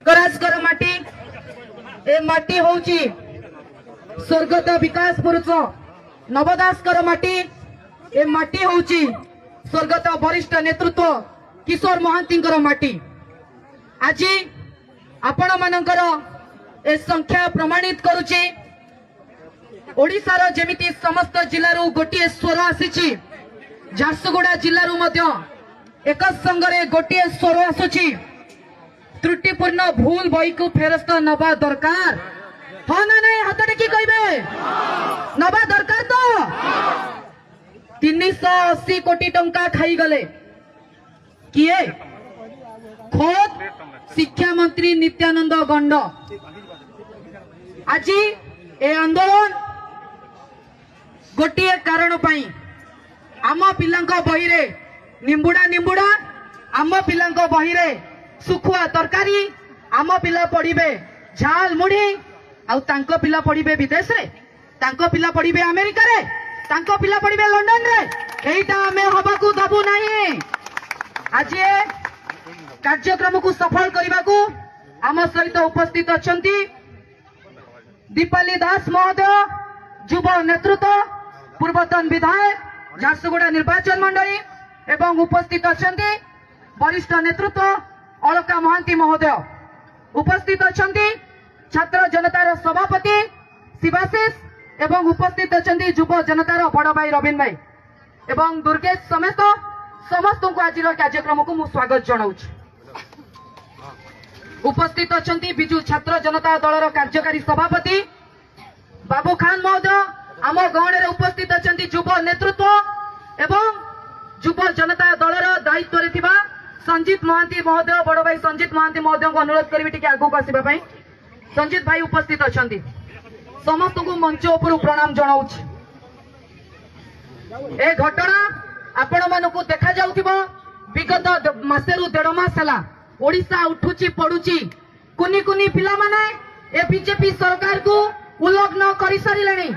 कराजकर माटी ए माटी होची स्वर्गत विकास पुरुष नवदासकर माटी ए माटी होची स्वर्गत वरिष्ठ नेतृत्व किशोर महांतींकर माटी। आज आपण मानकर ए संख्या प्रमाणित करुची ओडिशार जेमिति समस्त जिल्लारू गोटे स्वर आसी झारसुगुड़ा जिल्लारू मध्य एक संगरे गोटे स्वर आसुची त्रुटिपूर्ण भूल बही को फेरस्त नवा दरकार हाँ ना नहीं हाथ टेकी कहे नवा दरकार तो 380 कोटी टंका खाई गले किए खोद शिक्षा मंत्री नित्यानंद गंड। आज ए आंदोलन गोटे कारण पाई आम पिलांको बही रे निंबुड़ा निंबुड़ा आम पिलांको बही रे सुखुआ तरकारी आम पिला पढ़िबे झाल मुढ़ी आउ तांको पिला पढ़िबे विदेश रे तांको पिला पढ़िबे अमेरिका रे तांको पिला पढ़िबे लंडन रे एटा हमें हबाकू दबु नहीं। आज कार्यक्रम को सफल करने को आम सहित उपस्थित अछंती दीपाली दास महोदय युव नेतृत्व पूर्वतन विधायक झारसुगुड़ा निर्वाचन मंडली एवं उपस्थित अछंती वरिष्ठ नेतृत्व अलका महांती महोदय उपस्थित अछंती छात्र जनतार सभापति शिवाशीष एवं उपस्थित अछंती युव जनतार बड़ भाई रवीन भाई एवं दुर्गेश समेत समस्त को आज कार्यक्रम को मु स्वागत जनाऊँ। उपस्थित अछंती बिजू छात्र जनता दलर कार्यकारी सभापति बाबू खान महोदय आम गहण रे उपस्थित अछंती युव नेतृत्व एवं युव जनता दलर दायित्व रे थिबा संजीत महांती महोदय बड़ भाई संजीत महांती महोदय को अनुरोध करी टिके आगु आसवा पाई संजीत भाई उपस्थित अछंती समस्त को मंच उपर प्रणाम जनाऊँ। ए घटना आपण मानकु देखा जाउथिबो विगत मासेरु 1.5 मास हला ओडिशा उठुची पडुची कुनी कुनी पिला माने ए बीजेपी सरकार को उल्लग्न करि सारिलेनी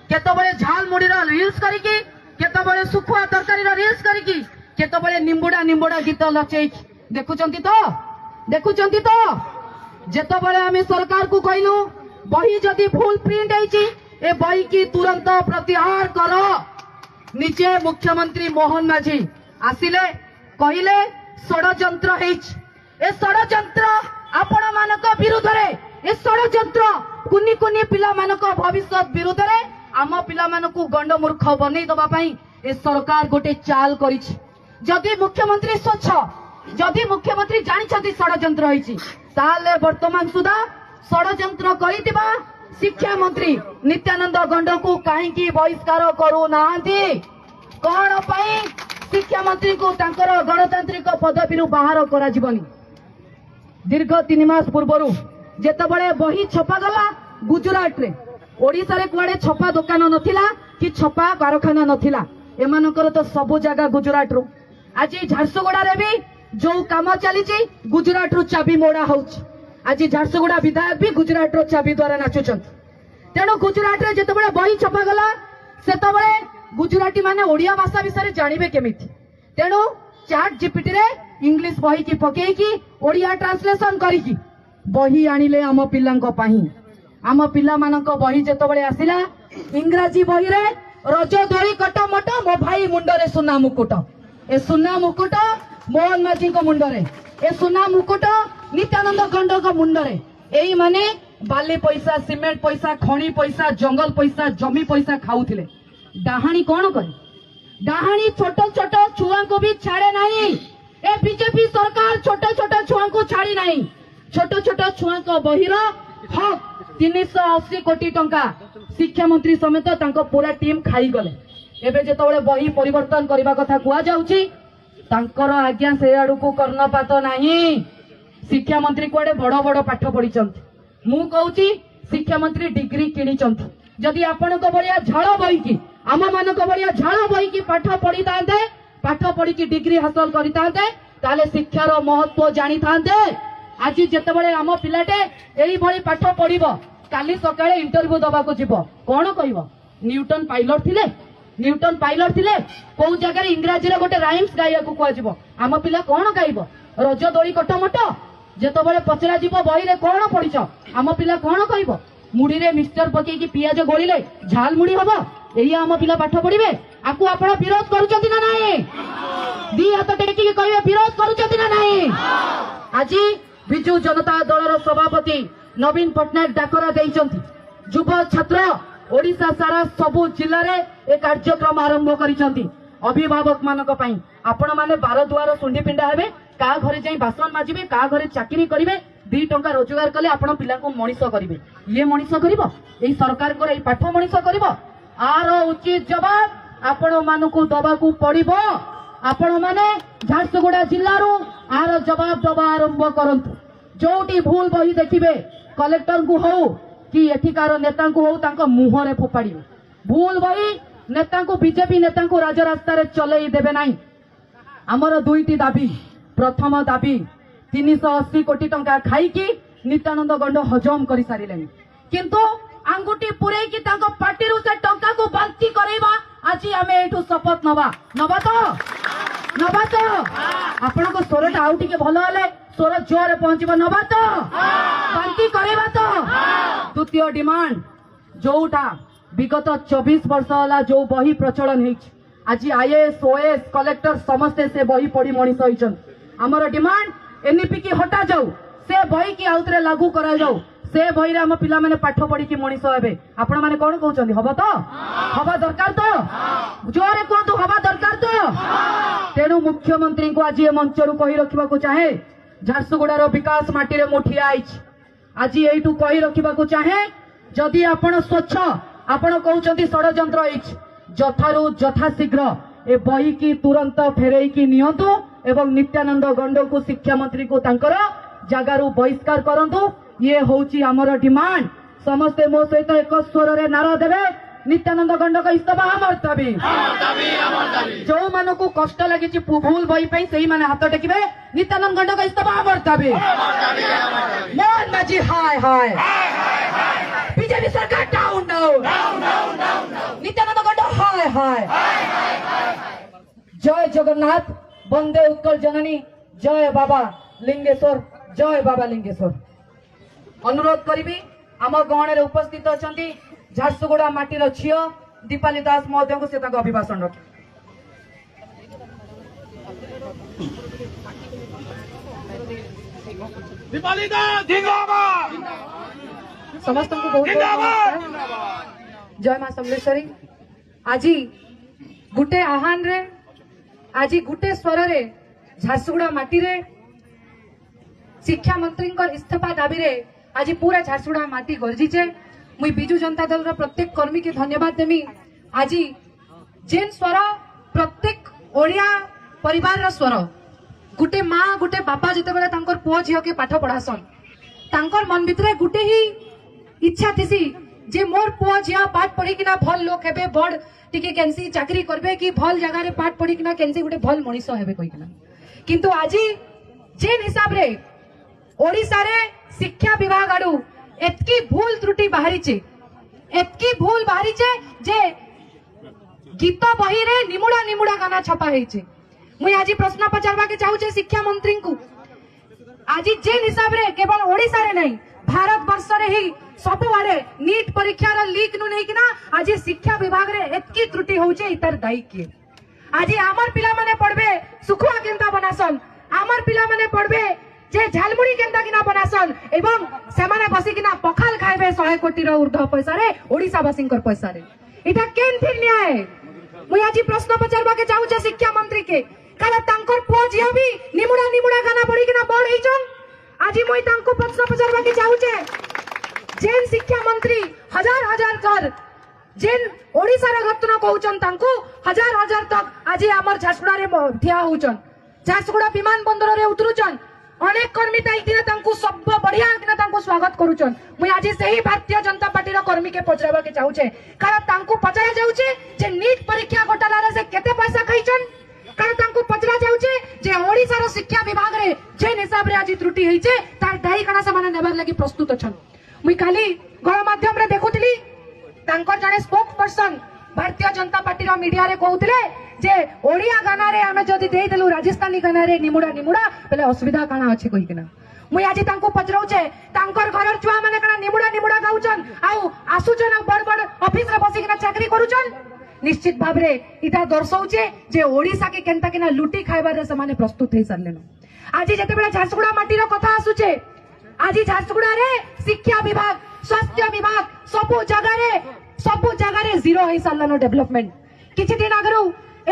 केतबळे झाल मुडीर रील्स करिकी केतबळे सुखुआ तरकारी रील्स करिकी केतबळे निंबुड़ा निंबुड़ा गीत लचेई देखुचंती तो जेतबळे आमे सरकार को कहलु बही जदी भूल प्रिंट आइची ए बही की तुरंत प्रत्याहार करो निजे मुख्यमंत्री मोहन माझी आसिले कहिले षडयंत्र हेच ए षडयंत्र आपण मानक विरुद्ध रे ए षडयंत्र कुनी कुनी पिला मानक भविष्य विरुद्ध रे आम पिला मानकु गंड मूर्ख बनै दबा पई ए सरकार गोटे चाल करिछि। जदि मुख्यमंत्री स्वच्छ जदि मुख्यमंत्री जानिछथि षडयंत्र होइछि ताले वर्तमान सुधा षडयंत्र करितिबा शिक्षा मंत्री नित्यानंद गंड को कहीं बहिष्कार करू नाहंती कौन पाई शिक्षा मंत्री को तांकर गणतांत्रिक पदवी बाहर करा जीवनी। दीर्घ 3 मास पूर्व जेतबळे बही छपा गला गुजरात रे ओडिसा रे कुआडे छपा दुकान नथिला कि छपा कारखाना नथिला एमानकर तो सब जगह गुजरात रू आज झारसुगुड़ा रे भी जो काम चली गुजरात रू चाबी मोड़ा होउछ आज झारसुगुड़ा विधायक भी गुजरात रो चाबी द्वारा नाचुचंत तेणु गुजरात रे जेतबळे बही छपा गला सेतबळे गुजराती माने ओडिया भाषा विषय जानिबे केमिति तेणु चैट जीपीटी रे इंग्लिश बही की पकेई की ओडिया ट्रांसलेशन करी की बही आनिले आम पिलांको पाही आम पिला मानक बही जेतबळे आसिला इंग्राजी बही रे रज दोरी कट मट मो भाई मुंडरे सुना मुकुट ए सुना मुकुट मोहन माझी को मुंडरे ए सुना मुकुट नित्यानंद गंड को मुंडरे एई माने बाली पैसा सीमेंट पैसा खणी पैसा जंगल पैसा जमी पैसा खाऊथिले डाहाणी कौन करे डाहाणी छोट छोट छुआ को भी छाड़े नहीं ए बीजेपी सरकार छोट छोट छुआ को छाड़ी नहीं छोट छोट छुआ को बहिर हक 380 कोटी टंका शिक्षा मंत्री समेत तांको पूरा टीम खाई गले एबे जेतबळे बही परिवर्तन करबा कथा कुआ जाउची तांकर आज्ञा से आडू को कर्णपात नहीं शिक्षा मंत्री कुआडे बड़ बड़ पाठ पढ़ी मु कहूची शिक्षा मंत्री डिग्री किणी जदि आपण भलिया झाड़ बही की आम मान भलिया झाड़ बही की पाठ पढ़ी था पाठ पढ़ी की डिग्री हासिल करते शिक्षार महत्व जानी था आज जितेबाला आम पिलाटे यही पाठ पढ़ काली सकाळे इंटरव्यू दबा को जीव कौन कह न्यूटन पाइलट थिले को जगह इंग्राजी रे गोटे राइम्स गाइया को कहजिवो आम पिला कौन गाइब रज दोली कटमट ଯେତେବେଳେ ପଚରା ଯିବ ବହିରେ କଣ ପଢିଛ, ଆମ ପିଲା କଣ କହିବ? ମୁଢିରେ ମିକ୍ସଚର ପକେଇକି ପିଆଜ ଗୋଳିଲେ ଝାଲ ମୁଢି ହବ, ଏଇ ଆମ ପିଲା ପାଠ ପଢିବେ? ଆକୁ ଆପଣ ବିରୋଧ କରୁଛନ୍ତି ନା ନାହିଁ? ଦି ହାତ ଟେକିକି କହିବେ ବିରୋଧ କରୁଛନ୍ତି ନା ନାହିଁ? ଆଜି ବିଜୁ ଜନତା ଦଳର ସଭାପତି ନବୀନ ପଟ୍ଟନାୟକ ଡାକରା ଦେଇଛନ୍ତି, ଯୁବ ଛାତ୍ର ओडिशा सारा सबु जिले में ए कार्यक्रम आरंभ करिसेंती। अभिभावक मानक पई आपण माने 12 दुआर सुंडी पिंडा हेबे, का घरे जाई बासन माजिबे, का घरे चाकरी करिवे, 2 टंका रोजगार कले आपण पिला को मनीष करिवे। ये मनीष करिवो? एई सरकार को एई पाठ मनीष करिवो? आर उचित जवाब आपण मानकू दबाकू पड़िबो। आपण माने झारसुगुड़ा जिल्लारू आर जवाब दबा आरंभ करंतु। जोटी भूल बही देखिबे कलेक्टर को हो कि एठिकार नेता को हो तांको मुहरे फोपाड़ी। भूल बही नेता को बीजेपी नेता को राजरास्ता रे चलई देबे नाही। आमर 2टी दाबी। प्रथम दाबी 380 कोटी टंका खाईकी नित्यानंद गंड हजम कर सारिलेनी, किंतु आंगुठी पुरे की तांको पार्टीरू से टंका को बांती करेबा। आज आमे एठू शपथ नबा तो आपण को स्वरटा आउ टिके भलो हले स्वर जोर पहुंचबो। नबा तो बांती करेबा तो। द्वितीय डिमांड जोटा विगत 24 वर्ष होला जो बही प्रचलन हेछि, आज आईएएस ओएस कलेक्टर समस्ते से बही पढ़ी मनीष होइछन। हमर डिमांड एनईपी की हटा जाऊ, से बही की आउतरे लागू करा जाऊ, से बही रे हम पिला माने पाठ पढ़ी की मनीष हेबे। आपण माने कोन कहउछन? हबो तो? हबा दरकार तो? जोरे कोंतु हबा दरकार तो? तेणु मुख्यमंत्री को आज ये मंचरू कही रखिबा को चाहे, झारसुगुड़ार विकास माटी रे मोठिया आइछ। आज एइटू कही रखिबा को चाहे, जदि आपण स्वच्छ आपण कहउछंती षडयंत्र आइछ, जथारू यथाशीघ्र ए बही की तुरंत फेरई की नियंतु एवं नित्यानंद गंड को शिक्षा मंत्री को तांकर जगारू बहिष्कार करंतु। ये होची हमर डिमांड। समस्ते मो सहित एक स्वर रे नारा देबे, नित्यानंद गंड का इस्तीफा हमर दाबी। जो मानो को कष्ट लगी भूल बही पे सही माने हाथ टेकिबे, नित्यानंद गंड का इस्तीफा हमर दाबी। मोहन माझी हाय हाय, बीजेपी सरकार डाउन डाउन, नित्यानंद गंड हाय हाय। जय जगन्नाथ, वंदे उत्कल जननी, जय बाबा लिंगेश्वर, जय बाबा लिंगेश्वर। अनुरोध करी आम गहण रे उपस्थित अछंती झारसुगुड़ा माटीर झियो दीपाली दास महोदय को से अभिभाषण रखे। दीपाली दास जिंदाबाद, समस्त को बहुत नमस्कार। जय मां समलेश्वरी। आज गुटे आह्वान रे, आज गुटे स्वर रे झारसुगुड़ा माटी रे शिक्षा मंत्री इस्तीफा दाबी रे आज पूरा झारसुगुड़ा माटी गरजीचे। मुई बिजू जनता दल रो प्रत्येक कर्मी के धन्यवाद देमी। आज जेन स्वर प्रत्येक ओडिया परिवार रो स्वर, गुटे माँ गुटे बापा जिते बेले तांकर पुओ झियो के पाठ पढ़ासन, तांकर मन भितरे गुटे ही इच्छा थिसी जे मोर पुओ झियो पाठ पढ़ी किना भल लोक हेबे, बड़ टिके केनसी चाकरी करबे कि भल जगह रे पाठ पढ़ी किना केनसी गुटे भल मनीष हेबे कहि किना। किंतु आज जेन हिसाब रे ओडिसा रे शिक्षा विभाग आडू एतकी भूल त्रुटि बाहरीचे, एतकी भूल बाहरीचे जे गीत बही रे निमुड़ा निमुड़ा गाना छपा हेचे। मुई आज प्रश्न पचारबा के चाहूचे शिक्षा मंत्री को, आज जेन हिसाब रे केवल ओडिसा रे नहीं भारत वर्ष रे ही सब आड़े नीट परीक्षा रा लीक नु नहीं किना आज शिक्षा विभाग रे एतकी त्रुटि होचे। इतर दायी किए? आज आमर पिला माने पढ़बे सुखुआ केंता बनासन, आमर पिला माने पढ़बे जे झालमुड़ी केंता किना बनासन, एवं सेमाने बसी किना पखाल खाइबे 100 कोटी रो ऊर्ध्व पैसा रे ओडिसा वासिंकर पैसा रे। इटा केन थिर न्याय? मुई आज प्रश्न पचारबा के चाहूचे शिक्षा मंत्री के, काला तांकर पुओ झियो भी निमुड़ा निमुड़ा गाना पढ़ी किना बड़ हेचन। आज मुई तांको प्रश्न पचारबा के चाहूचे, जेन शिक्षा मंत्री हजार हजार कर जेन ओडिसा रे रत्न कहउचन तांको हजार हजार तक आज हमर झारसुगुड़ा रे ठिया होउचन, झारसुगुड़ा विमान बंदर रे उतरुचन। अनेक कर्मी ताइतिने तांको सब बढ़िया किना तांको स्वागत करूचन। मुई आज सही भारतीय जनता पार्टी रो कर्मी के पचराबा के चाहूचे, कारण तांको पचरा जाउचे जे नीट परीक्षा घोटाला रे से केते पैसा खाइचन, कारण तांको पचरा जाउचे जे ओडिसा रो शिक्षा विभाग रे जेन हिसाब रे आज त्रुटि हेइचे तार दायी कना से माने नेबर लागि प्रस्तुत अछन। मुई खाली गणमाध्यम रे देखुतली तांकर जने spoke person Bharatiya Janata party रो मीडिया रे कहउतले जे ओडिया गाना रे हमें जदी देई देलु राजस्थानी गाना रे निमुड़ा निमुड़ा पहले असुविधा काना अछि कहि किना। मुई आज तांको पचराउचे तांकर घरर छुआ माने कना निमुडा निमुडा गाउचन आउ आसुचन आ बड़ बड़ ऑफिस रे बसी किना चाकरी करूचन निश्चित भाव रे इटा दर्शाउचे जे ओडिसा के केनता किना लुटी खाइबार रे समाने प्रस्तुत हेई सरलेन आज जेते बेला झारसुगुड़ा माटी रो कथा आसुचे आज झारसुगुड़ा रे शिक्षा विभाग स्वास्थ्य विभाग सबु जगह रे जीरो हेई सरलेन डेवलपमेंट किछि दिन आगरु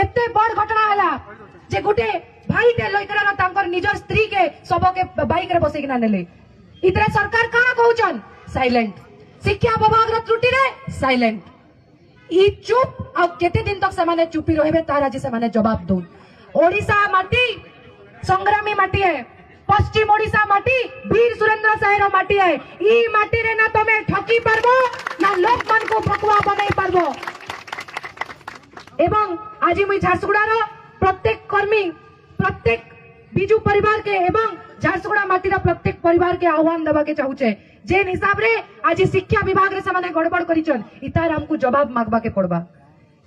एते बड़ घटना हला जे गुटे भाई टे लइकरा तांकर निजर स्त्री के सबके बाइक रे बसै किना नेले इतरे सरकार काना कहउचन साइलेंट शिक्षा विभाग रो त्रुटि रे साइलेंट ई चुप आ केते दिन तक समाने चुपी रहबे तार आज समाने जवाब दो ओडिसा माटी संग्रामी माटी है पश्चिम ओडिसा माटी वीर सुरेंद्र साहेर माटी है ई माटी रे ना तमे ठकी पारबो ना लोक मन को भकुआ बनाई पारबो एवं आज मुई झारसुगुड़ा प्रत्येक कर्मी प्रत्येक बिजू परिवार के एवं झारसुगुड़ा माटी प्रत्येक परिवार के आह्वान देवा के चाहूचे जेन हिसाब रे आज शिक्षा विभाग रे समाने गड़बड़ करिचन इतार हमको जवाब मागबा के पड़बा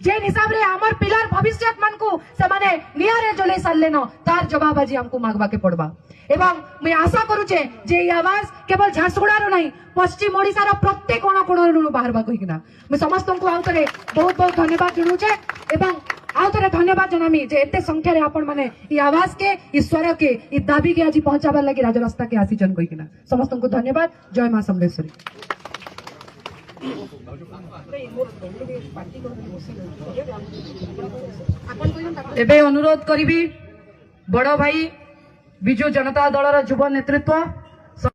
जेन हिसाब रे हमर पिलार भविष्य मन को समाने नियारे जले सारलेन तार जवाब आज हमको मागबा के पड़बा एवं मैं आशा करूचे जे ई आवाज केवल झारसुगुड़ा रो नहीं पश्चिम ओडिसा रो प्रत्येक कोण कोण बाहरबा कहिना मैं समस्त को आउतरे बहुत बहुत धन्यवाद जणाउचे एवं आउतरे धन्यवाद जनामी जे एते संख्या रे आपण माने ई आवाज के ई स्वर के ई दाबी के आज पहुंचाबार लागि राजरास्ता के आसीचन कहिना समस्त को धन्यवाद जय मां समलेश्वरी एबे अनुरोध करिबी बड़ भाई विजु जनता दलर युव नेतृत्व